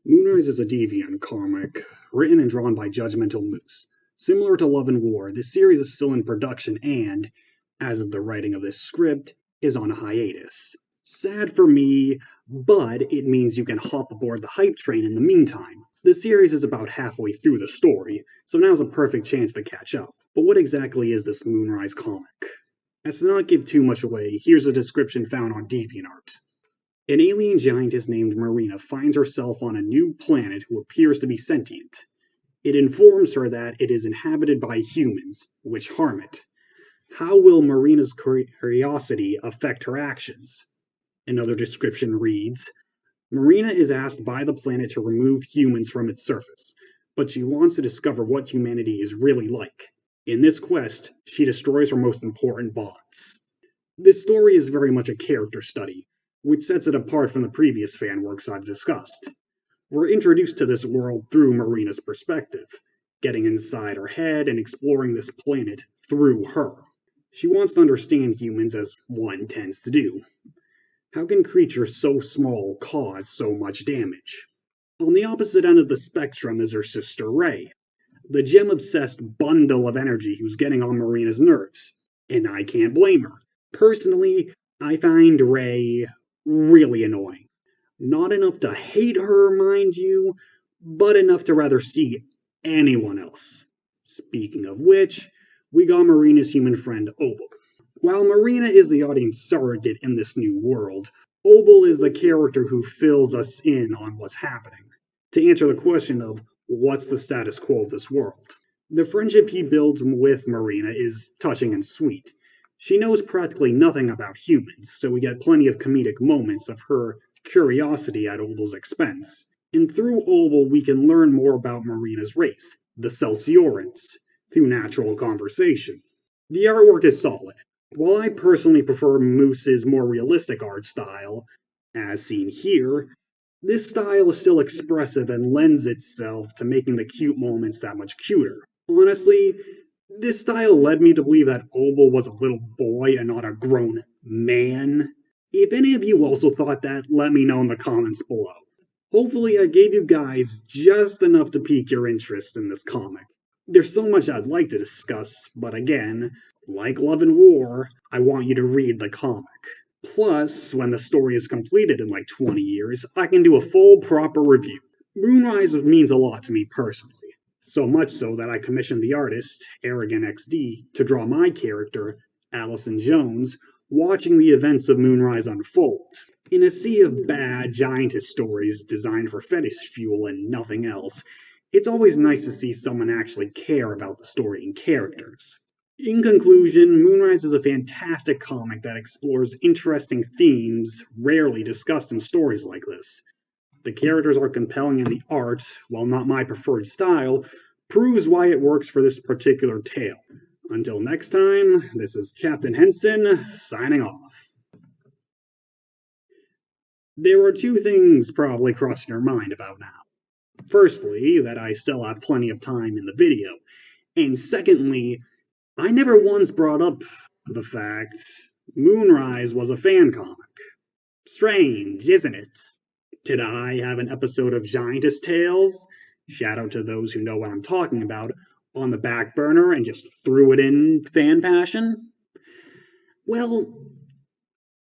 Moonrise is a Deviant comic, written and drawn by Judgmental-Moose. Similar to Love and War, this series is still in production and, as of the writing of this script, is on a hiatus. Sad for me, but it means you can hop aboard the hype train in the meantime. The series is about halfway through the story, so now's a perfect chance to catch up. But what exactly is this Moonrise comic? As to not give too much away, here's a description found on Deviantart. An alien giantess named Marina finds herself on a new planet who appears to be sentient. It informs her that it is inhabited by humans, which harm it. How will Marina's curiosity affect her actions? Another description reads, Marina is asked by the planet to remove humans from its surface, but she wants to discover what humanity is really like. In this quest, she destroys her most important bonds. This story is very much a character study, which sets it apart from the previous fan works I've discussed. We're introduced to this world through Marina's perspective, getting inside her head and exploring this planet through her. She wants to understand humans as one tends to do. How can creatures so small cause so much damage? On the opposite end of the spectrum is her sister Ray, the gem-obsessed bundle of energy who's getting on Marina's nerves. And I can't blame her. Personally, I find Ray really annoying. Not enough to hate her, mind you, but enough to rather see anyone else. Speaking of which, we got Marina's human friend Obel. While Marina is the audience surrogate in this new world, Obel is the character who fills us in on what's happening, to answer the question of what's the status quo of this world. The friendship he builds with Marina is touching and sweet. She knows practically nothing about humans, so we get plenty of comedic moments of her curiosity at Obel's expense. And through Obel, we can learn more about Marina's race, the Celsiorans, through natural conversation. The artwork is solid. While I personally prefer Moose's more realistic art style, as seen here, this style is still expressive and lends itself to making the cute moments that much cuter. Honestly, this style led me to believe that Obel was a little boy and not a grown man. If any of you also thought that, let me know in the comments below. Hopefully I gave you guys just enough to pique your interest in this comic. There's so much I'd like to discuss, but again, like Love and War, I want you to read the comic. Plus, when the story is completed in like 20 years, I can do a full, proper review. Moonrise means a lot to me personally. So much so that I commissioned the artist, AraghenXD, to draw my character, Allison Jones, watching the events of Moonrise unfold. In a sea of bad giantess stories designed for fetish fuel and nothing else, it's always nice to see someone actually care about the story and characters. In conclusion, Moonrise is a fantastic comic that explores interesting themes rarely discussed in stories like this. The characters are compelling and the art, while not my preferred style, proves why it works for this particular tale. Until next time, this is Captain Henson, signing off. There are two things probably crossing your mind about now. Firstly, that I still have plenty of time in the video, and secondly, I never once brought up the fact Moonrise was a fan comic. Strange, isn't it? Did I have an episode of Giantess Tales, shout out to those who know what I'm talking about, on the back burner and just threw it in fan passion? Well,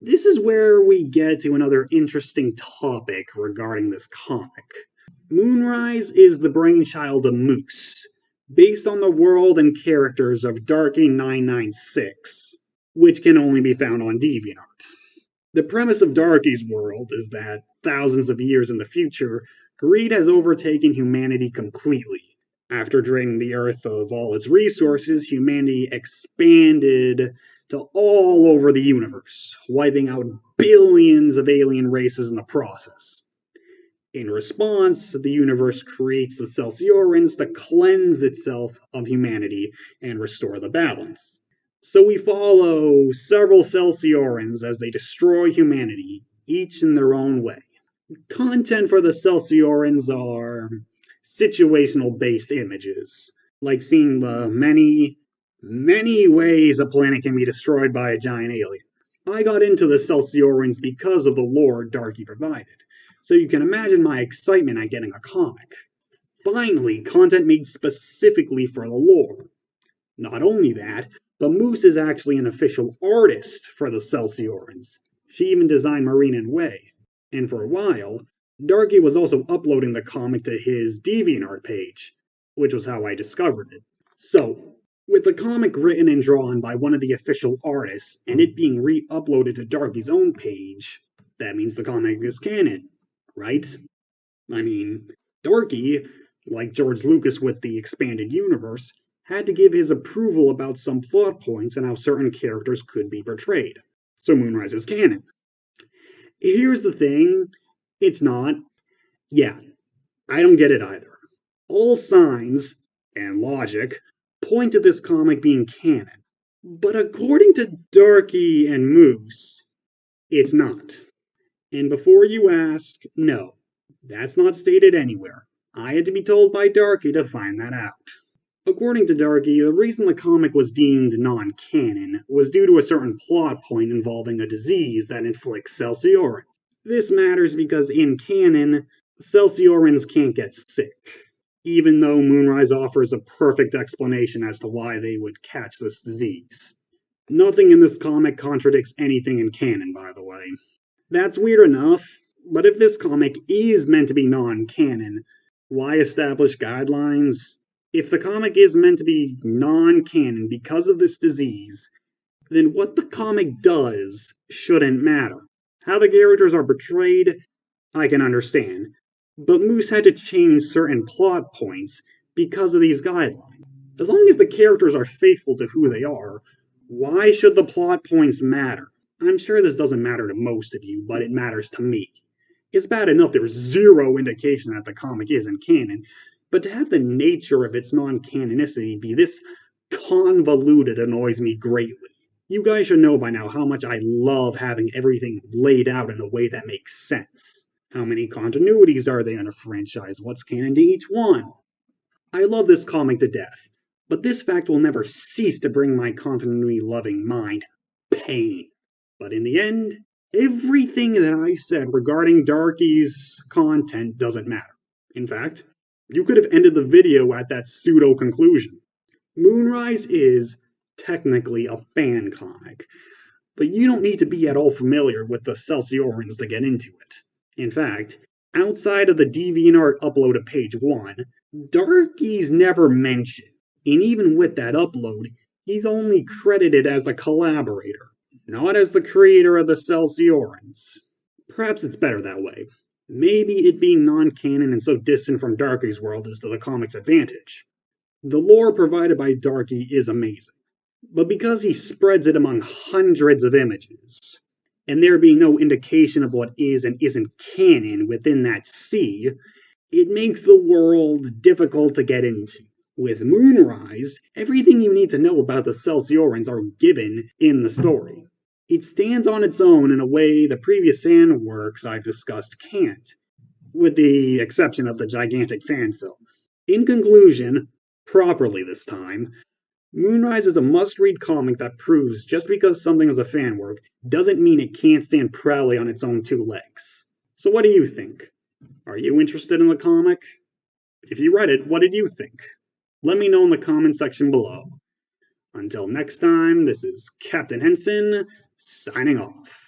this is where we get to another interesting topic regarding this comic. Moonrise is the brainchild of Moose, based on the world and characters of Darky996, which can only be found on Deviantart. The premise of Darky's world is that, thousands of years in the future, greed has overtaken humanity completely. After draining the Earth of all its resources, humanity expanded to all over the universe, wiping out billions of alien races in the process. In response, the universe creates the Celsiorans to cleanse itself of humanity and restore the balance. So we follow several Celsiorans as they destroy humanity, each in their own way. Content for the Celsiorans are situational-based images, like seeing the many ways a planet can be destroyed by a giant alien. I got into the Celsiorans because of the lore Darky provided, so you can imagine my excitement at getting a comic. Finally, content made specifically for the lore. Not only that, but Moose is actually an official artist for the Celsiorans. She even designed Marina and Way. And for a while, Darky was also uploading the comic to his DeviantArt page, which was how I discovered it. So, with the comic written and drawn by one of the official artists, and it being re-uploaded to Darky's own page, that means the comic is canon, right? I mean, Darky, like George Lucas with the expanded universe, had to give his approval about some plot points and how certain characters could be portrayed. So Moonrise is canon. Here's the thing, it's not. Yeah, I don't get it either. All signs, and logic, point to this comic being canon. But according to Darky and Moose, it's not. And before you ask, no, that's not stated anywhere. I had to be told by Darky to find that out. According to Darky, the reason the comic was deemed non-canon was due to a certain plot point involving a disease that inflicts Celsioran. This matters because in canon, Celsiorans can't get sick, even though Moonrise offers a perfect explanation as to why they would catch this disease. Nothing in this comic contradicts anything in canon, by the way. That's weird enough, but if this comic is meant to be non-canon, why establish guidelines? If the comic is meant to be non-canon because of this disease, then what the comic does shouldn't matter. How the characters are portrayed, I can understand, but Moose had to change certain plot points because of these guidelines. As long as the characters are faithful to who they are, why should the plot points matter? I'm sure this doesn't matter to most of you, but it matters to me. It's bad enough there's zero indication that the comic isn't canon, but to have the nature of its non-canonicity be this convoluted annoys me greatly. You guys should know by now how much I love having everything laid out in a way that makes sense. How many continuities are there in a franchise? What's canon to each one? I love this comic to death, but this fact will never cease to bring my continuity-loving mind pain. But in the end, everything that I said regarding Darky's content doesn't matter. In fact, you could have ended the video at that pseudo-conclusion. Moonrise is technically a fan comic, but you don't need to be at all familiar with the Celsiorans to get into it. In fact, outside of the DeviantArt upload of page 1, Darky's never mentioned, and even with that upload, he's only credited as a collaborator, not as the creator of the Celsiorans. Perhaps it's better that way. Maybe it being non-canon and so distant from Darky's world is to the comic's advantage. The lore provided by Darky is amazing, but because he spreads it among hundreds of images, and there being no indication of what is and isn't canon within that sea, it makes the world difficult to get into. With Moonrise, everything you need to know about the Celsiorans are given in the story. It stands on its own in a way the previous fan works I've discussed can't, with the exception of the gigantic fan film. In conclusion, properly this time, Moonrise is a must-read comic that proves just because something is a fan work doesn't mean it can't stand proudly on its own two legs. So what do you think? Are you interested in the comic? If you read it, what did you think? Let me know in the comment section below. Until next time, this is Captain Henson, signing off.